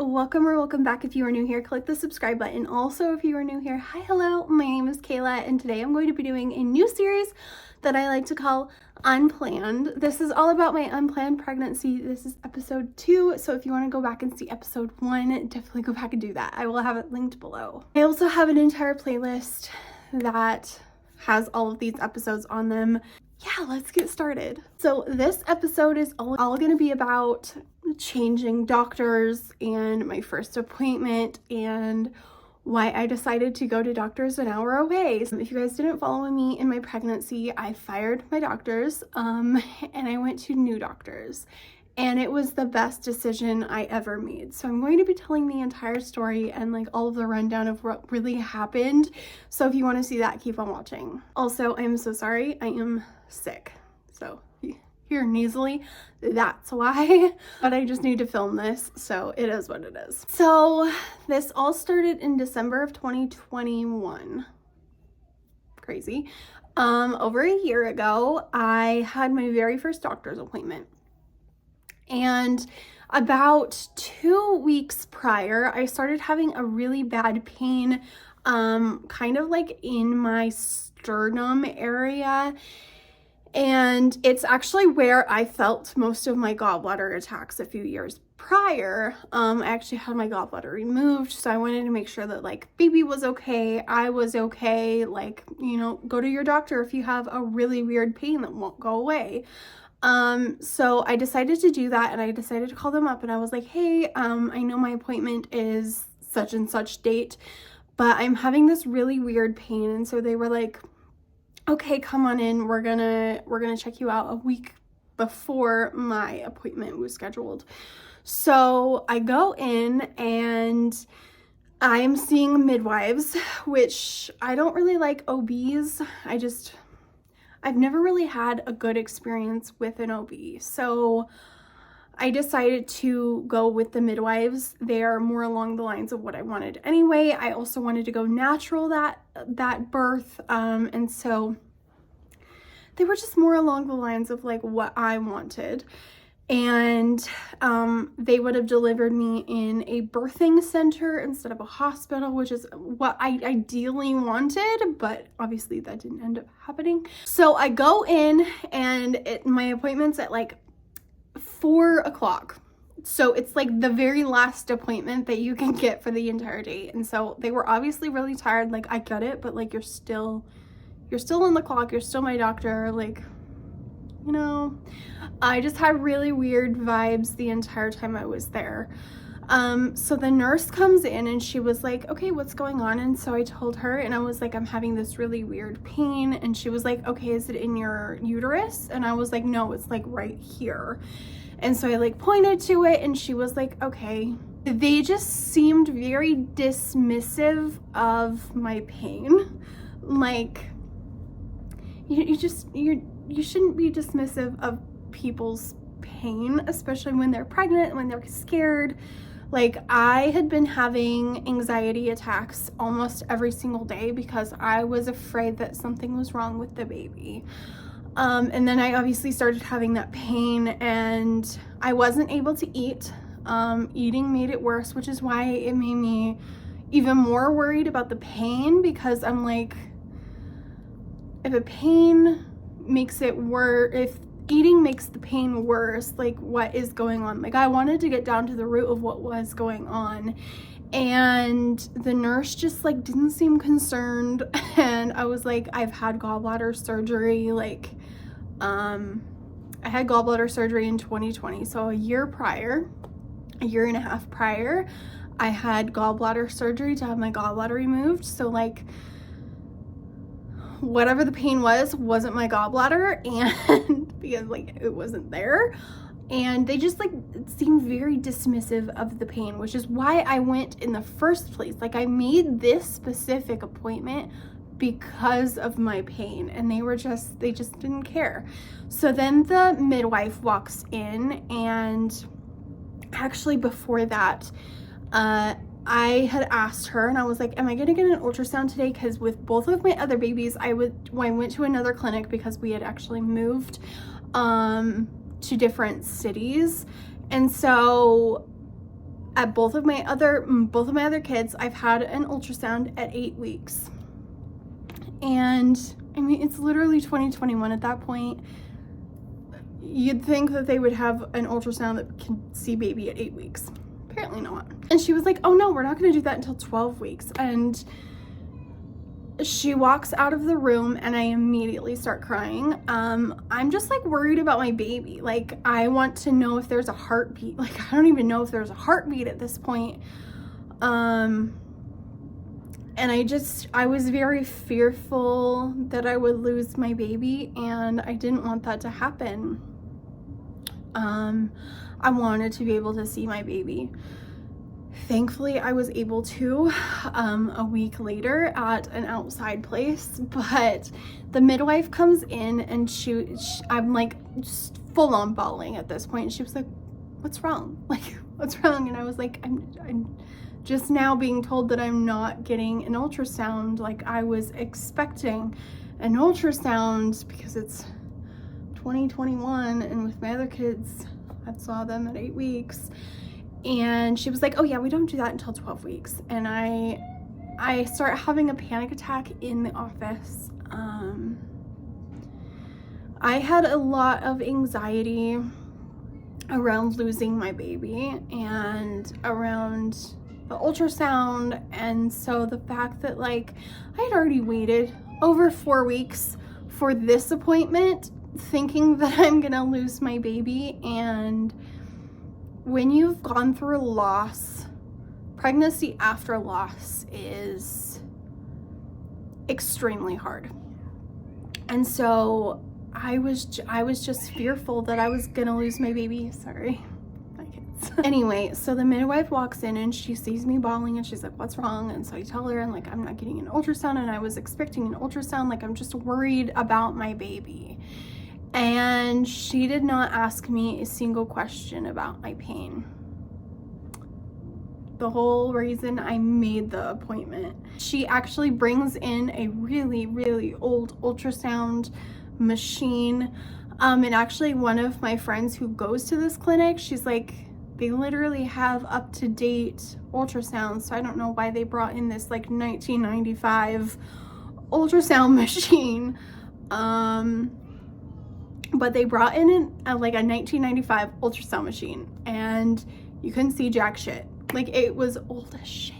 welcome back. If you are new here, click the subscribe button. Also, if you are new here, hi, hello, my name is Kayla, and today I'm going to be doing a new series that I like to call Unplanned. This is all about my unplanned pregnancy. This is episode 2, so if you want to go back and see episode 1, definitely go back and do that. I will have it linked below. I also have an entire playlist that has all of these episodes on them. Yeah, let's get started. So this episode is all going to be about changing doctors and my first appointment and why I decided to go to doctors an hour away. So if you guys didn't follow me in my pregnancy, I fired my doctors and I went to new doctors. And it was the best decision I ever made. So I'm going to be telling the entire story and like all of the rundown of what really happened. So if you want to see that, keep on watching. Also, I'm so sorry. I am sick. So if you hear nasally, that's why. But I just need to film this. So it is what it is. So this all started in December of 2021. Crazy. Over a year ago, I had my very first doctor's appointment. And about 2 weeks prior, I started having a really bad pain, kind of like in my sternum area. And it's actually where I felt most of my gallbladder attacks a few years prior. I actually had my gallbladder removed, so I wanted to make sure that like baby was okay, I was okay, like, you know, go to your doctor if you have a really weird pain that won't go away. So I decided to do that, and I decided to call them up, and I was like, hey, I know my appointment is such and such date, but I'm having this really weird pain. And so they were like, okay, come on in. We're gonna check you out a week before my appointment was scheduled. So I go in and I'm seeing midwives, which I don't really like OBs. I've never really had a good experience with an OB. So I decided to go with the midwives. They are more along the lines of what I wanted anyway. I also wanted to go natural that birth. And so they were just more along the lines of like what I wanted. And they would have delivered me in a birthing center instead of a hospital, which is what I ideally wanted, but obviously that didn't end up happening. So I go in, and my appointment's at like 4 o'clock. So it's like the very last appointment that you can get for the entire day. And so they were obviously really tired. Like, I get it, but like you're still on the clock, you're still my doctor, like, you know. I just had really weird vibes the entire time I was there. So the nurse comes in and she was like, okay, what's going on? And so I told her, and I was like, I'm having this really weird pain. And she was like, okay, is it in your uterus? And I was like, no, it's like right here. And so I like pointed to it, and she was like, okay. They just seemed very dismissive of my pain. Like, you shouldn't be dismissive of people's pain, especially when they're pregnant, when they're scared. Like, I had been having anxiety attacks almost every single day because I was afraid that something was wrong with the baby. And then I obviously started having that pain, and I wasn't able to eat. Eating made it worse, which is why it made me even more worried about the pain, because I'm like, if a pain makes it worse, if eating makes the pain worse, like, what is going on? Like, I wanted to get down to the root of what was going on. And the nurse just like didn't seem concerned. And I was like, I've had gallbladder surgery. Like, I had gallbladder surgery in 2020. So a year and a half prior, I had gallbladder surgery to have my gallbladder removed. So like, whatever the pain wasn't my gallbladder, and because like it wasn't there. And they just like seemed very dismissive of the pain, which is why I went in the first place. Like, I made this specific appointment because of my pain, and they just didn't care. So then the midwife walks in, and actually before that, I had asked her, and I was like, am I gonna get an ultrasound today? Because with both of my other babies, I went to another clinic because we had actually moved to different cities. And so At both of my other kids, I've had an ultrasound at 8 weeks. And I mean, it's literally 2021 at that point. You'd think that they would have an ultrasound that can see baby at 8 weeks. Apparently not. And she was like, oh no, we're not going to do that until 12 weeks. And she walks out of the room and I immediately start crying. I'm just like worried about my baby. Like, I want to know if there's a heartbeat. Like, I don't even know if there's a heartbeat at this point. And I was very fearful that I would lose my baby, and I didn't want that to happen. I wanted to be able to see my baby. Thankfully, I was able to a week later at an outside place, but the midwife comes in and I'm like just full on bawling at this point. She was like, what's wrong? Like, what's wrong? And I was like, I'm just now being told that I'm not getting an ultrasound. Like, I was expecting an ultrasound because it's 2021, and with my other kids, I saw them at 8 weeks. And she was like, oh yeah, we don't do that until 12 weeks. And I start having a panic attack in the office. I had a lot of anxiety around losing my baby and around the ultrasound. And so the fact that, like, I had already waited over 4 weeks for this appointment, thinking that I'm gonna lose my baby. And when you've gone through loss, pregnancy after loss is extremely hard. And so I was just fearful that I was gonna lose my baby. Sorry, my kids. Anyway, so the midwife walks in and she sees me bawling and she's like, what's wrong? And so I tell her, and like, I'm not getting an ultrasound, and I was expecting an ultrasound. Like, I'm just worried about my baby. And she did not ask me a single question about my pain. The whole reason I made the appointment. She actually brings in a really, really old ultrasound machine. And actually one of my friends who goes to this clinic, she's like, they literally have up-to-date ultrasounds. So I don't know why they brought in this like 1995 ultrasound machine. But they brought in like a 1995 ultrasound machine, and you couldn't see jack shit. Like, it was old as shit.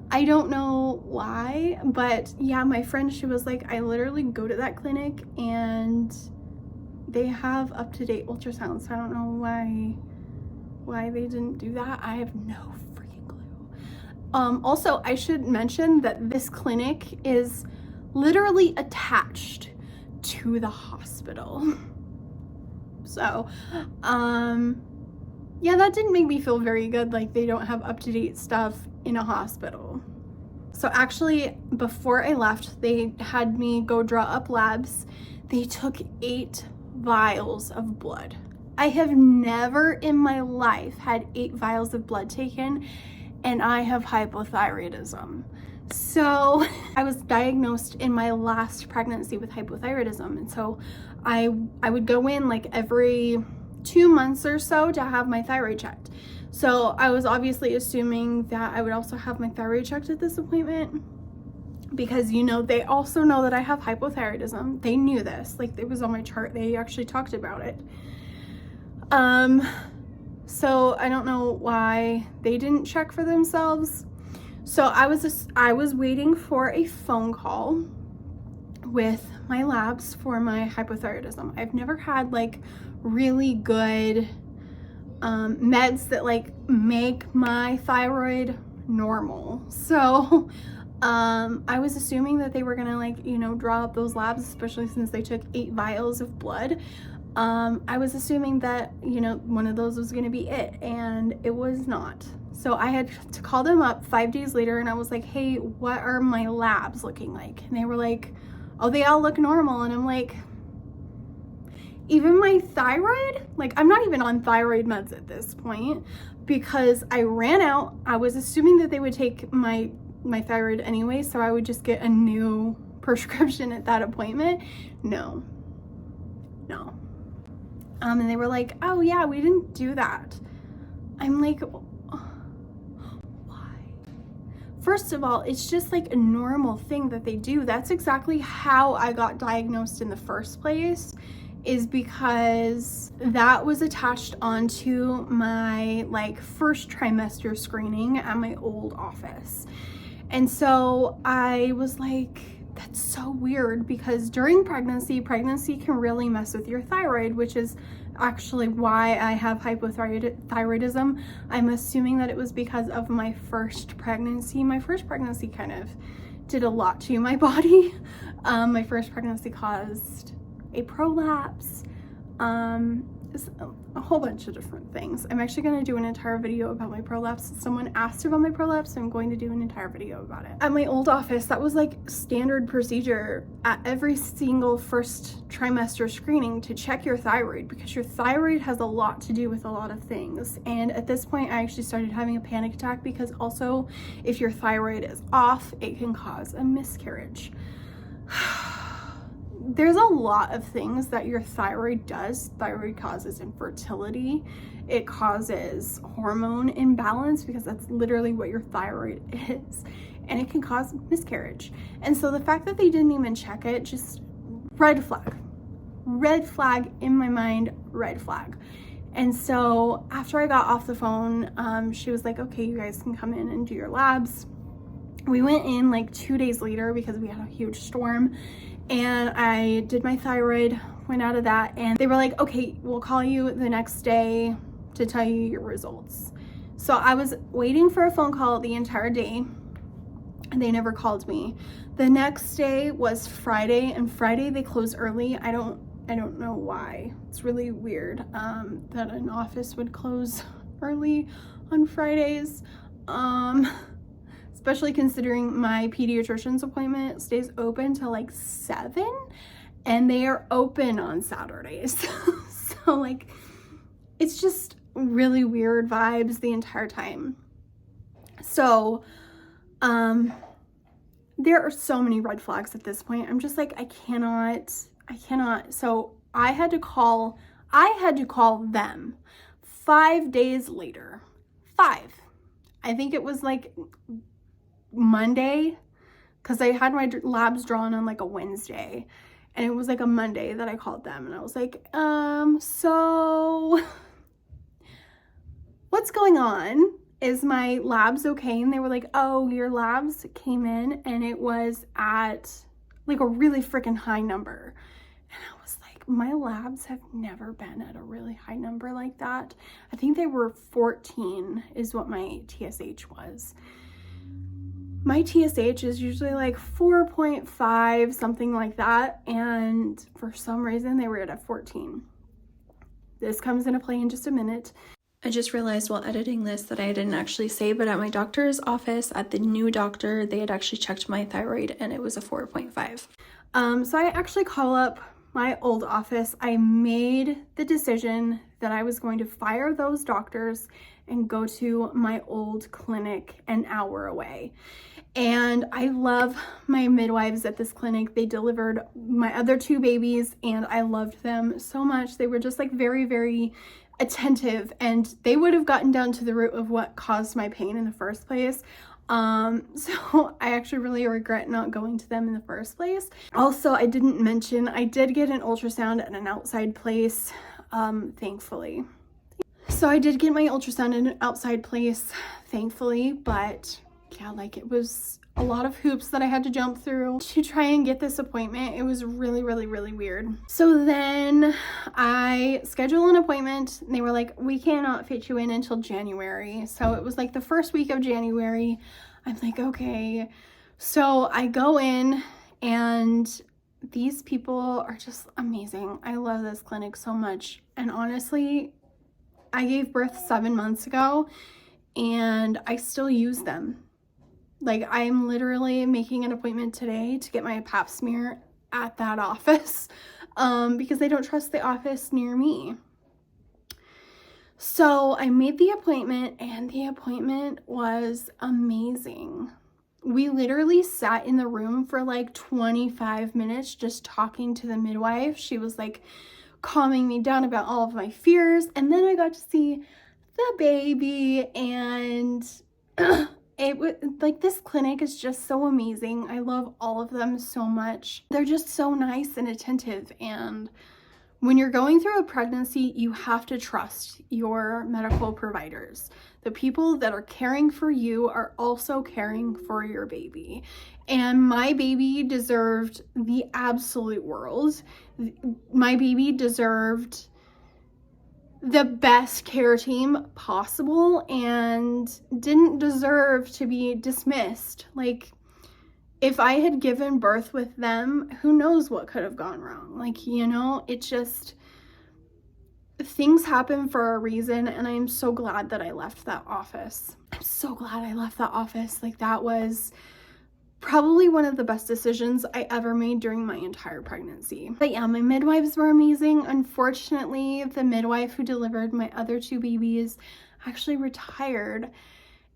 I don't know why, but yeah, my friend, she was like, I literally go to that clinic and they have up-to-date ultrasounds. So I don't know why they didn't do that. I have no freaking clue. Also, I should mention that this clinic is literally attached to the hospital. So, yeah, that didn't make me feel very good. Like, they don't have up-to-date stuff in a hospital. So actually, before I left, they had me go draw up labs. They took 8 vials of blood. I have never in my life had 8 vials of blood taken, and I have hypothyroidism. So I was diagnosed in my last pregnancy with hypothyroidism, and so I would go in like every 2 months or so to have my thyroid checked. So I was obviously assuming that I would also have my thyroid checked at this appointment, because, you know, they also know that I have hypothyroidism. They knew this, like, it was on my chart. They actually talked about it. So I don't know why they didn't check for themselves. So I was waiting for a phone call with my labs for my hypothyroidism. I've never had like really good meds that like make my thyroid normal. So I was assuming that they were gonna, like, you know, draw up those labs, especially since they took 8 vials of blood. I was assuming that, you know, one of those was gonna be it, and it was not. So I had to call them up 5 days later, and I was like, hey, what are my labs looking like? And they were like, oh, they all look normal. And I'm like, even my thyroid? Like, I'm not even on thyroid meds at this point, because I ran out. I was assuming that they would take my thyroid anyway, so I would just get a new prescription at that appointment. No. And they were like, oh yeah, we didn't do that. I'm like, First of all, it's just like a normal thing that they do. That's exactly how I got diagnosed in the first place, is because that was attached onto my like first trimester screening at my old office. And so I was like, that's so weird, because during pregnancy can really mess with your thyroid, which is actually why I have hypothyroidism. I'm assuming that it was because of my first pregnancy. My first pregnancy kind of did a lot to my body. My first pregnancy caused a prolapse, a whole bunch of different things. I'm actually going to do an entire video about my prolapse. Someone asked about my prolapse, so I'm going to do an entire video about it. At my old office, that was like standard procedure at every single first trimester screening to check your thyroid, because your thyroid has a lot to do with a lot of things. And at this point, I actually started having a panic attack, because also if your thyroid is off, it can cause a miscarriage. There's a lot of things that your thyroid does. Thyroid causes infertility. It causes hormone imbalance, because that's literally what your thyroid is. And it can cause miscarriage. And so the fact that they didn't even check it, just red flag. Red flag in my mind, red flag. And so after I got off the phone, she was like, okay, you guys can come in and do your labs. We went in like 2 days later because we had a huge storm. And I did my thyroid, went out of that, and they were like, okay, we'll call you the next day to tell you your results. So I was waiting for a phone call the entire day, and they never called me. The next day was Friday, and Friday they close early. I don't know why. It's really weird that an office would close early on Fridays. Especially considering my pediatrician's appointment stays open till like 7, and they are open on Saturdays. So like, it's just really weird vibes the entire time. So there are so many red flags at this point. I'm just like, I cannot. So I had to call them 5 days later. I think it was like Monday, because I had my labs drawn on like a Wednesday, and it was like a Monday that I called them, and I was like, so what's going on? Is my labs okay? And they were like, oh, your labs came in and it was at like a really freaking high number. And I was like, my labs have never been at a really high number like that. I think they were 14 is what my TSH was. My TSH is usually like 4.5, something like that. And for some reason they were at a 14. This comes into play in just a minute. I just realized while editing this that I didn't actually say, but at my doctor's office, at the new doctor, they had actually checked my thyroid and it was a 4.5. So I actually call up my old office. I made the decision that I was going to fire those doctors and go to my old clinic an hour away. And I love my midwives at this clinic. They delivered my other 2 babies and I loved them so much. They were just like very, very attentive, and they would have gotten down to the root of what caused my pain in the first place. So I actually really regret not going to them in the first place. Also, I didn't mention, I did get an ultrasound at an outside place, thankfully. So I did get my ultrasound in an outside place, thankfully, but yeah, like it was a lot of hoops that I had to jump through to try and get this appointment. It was really, really, really weird. So then I scheduled an appointment and they were like, we cannot fit you in until January. So it was like the first week of January. I'm like, okay. So I go in and these people are just amazing. I love this clinic so much. And honestly, I gave birth 7 months ago and I still use them. Like, I'm literally making an appointment today to get my pap smear at that office because they don't trust the office near me. So I made the appointment and the appointment was amazing. We literally sat in the room for like 25 minutes just talking to the midwife. She was like calming me down about all of my fears. And then I got to see the baby and like, this clinic is just so amazing. I love all of them so much. They're just so nice and attentive, and when you're going through a pregnancy, you have to trust your medical providers. The people that are caring for you are also caring for your baby. And my baby deserved the absolute world. My baby deserved the best care team possible and didn't deserve to be dismissed. Like, if I had given birth with them, who knows what could have gone wrong? Like, you know, it just, things happen for a reason, and I am so glad that I left that office. I'm so glad I left that office. Like, that was probably one of the best decisions I ever made during my entire pregnancy. But yeah, my midwives were amazing. Unfortunately, the midwife who delivered my other 2 babies actually retired.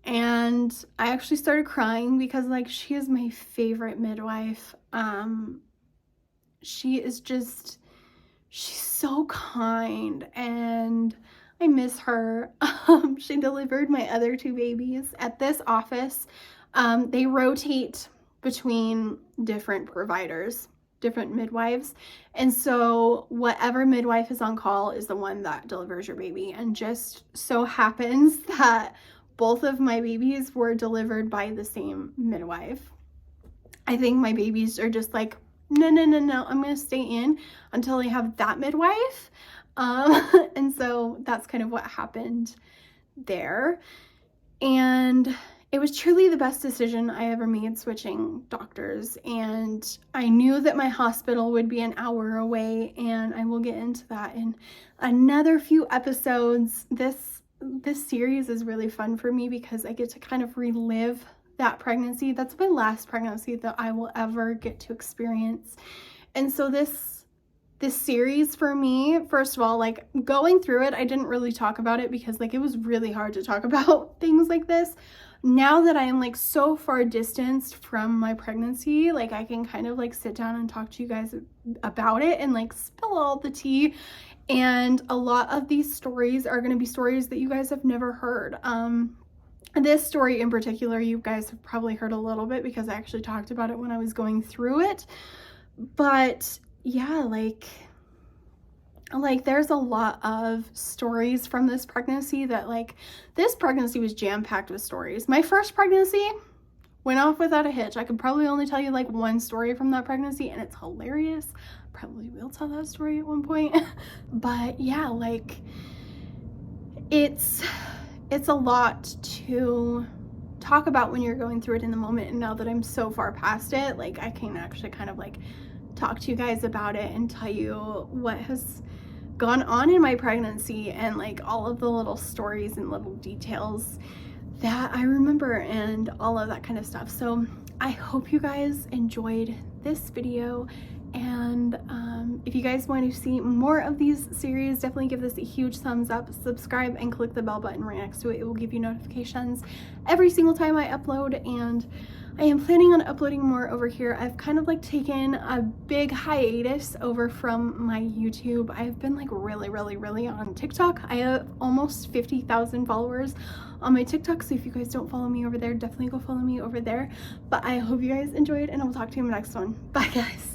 And I actually started crying because, like, she is my favorite midwife. She's so kind, and I miss her. She delivered my other 2 babies at this office. They rotate between different providers, different midwives. And so whatever midwife is on call is the one that delivers your baby. And just so happens that both of my babies were delivered by the same midwife. I think my babies are just like, no, I'm going to stay in until I have that midwife. And so that's kind of what happened there. And it was truly the best decision I ever made, switching doctors. And I knew that my hospital would be an hour away, and I will get into that in another few episodes. This series is really fun for me because I get to kind of relive that pregnancy. That's my last pregnancy that I will ever get to experience. And so this series for me, first of all, like, going through it, I didn't really talk about it because, like, it was really hard to talk about things like this. Now that I am, like, so far distanced from my pregnancy, like, I can kind of, like, sit down and talk to you guys about it and, like, spill all the tea. And a lot of these stories are going to be stories that you guys have never heard. This story in particular, you guys have probably heard a little bit because I actually talked about it when I was going through it. But yeah, like there's a lot of stories from this pregnancy that, like, this pregnancy was jam-packed with stories. My first pregnancy went off without a hitch. I could probably only tell you, like, one story from that pregnancy, and it's hilarious. Probably will tell that story at one point. But yeah, like, it's a lot to talk about when you're going through it in the moment. And now that I'm so far past it, like, I can actually kind of, like, talk to you guys about it and tell you what has gone on in my pregnancy and, like, all of the little stories and little details that I remember and all of that kind of stuff. So I hope you guys enjoyed this video, and if you guys want to see more of these series, definitely give this a huge thumbs up, subscribe, and click the bell button right next to it. It will give you notifications every single time I upload, and I am planning on uploading more over here. I've kind of, like, taken a big hiatus over from my YouTube. I've been, like, really on TikTok. I have almost 50,000 followers on my TikTok, so if you guys don't follow me over there, definitely go follow me over there. But I hope you guys enjoyed, and I will talk to you in the next one. Bye, guys.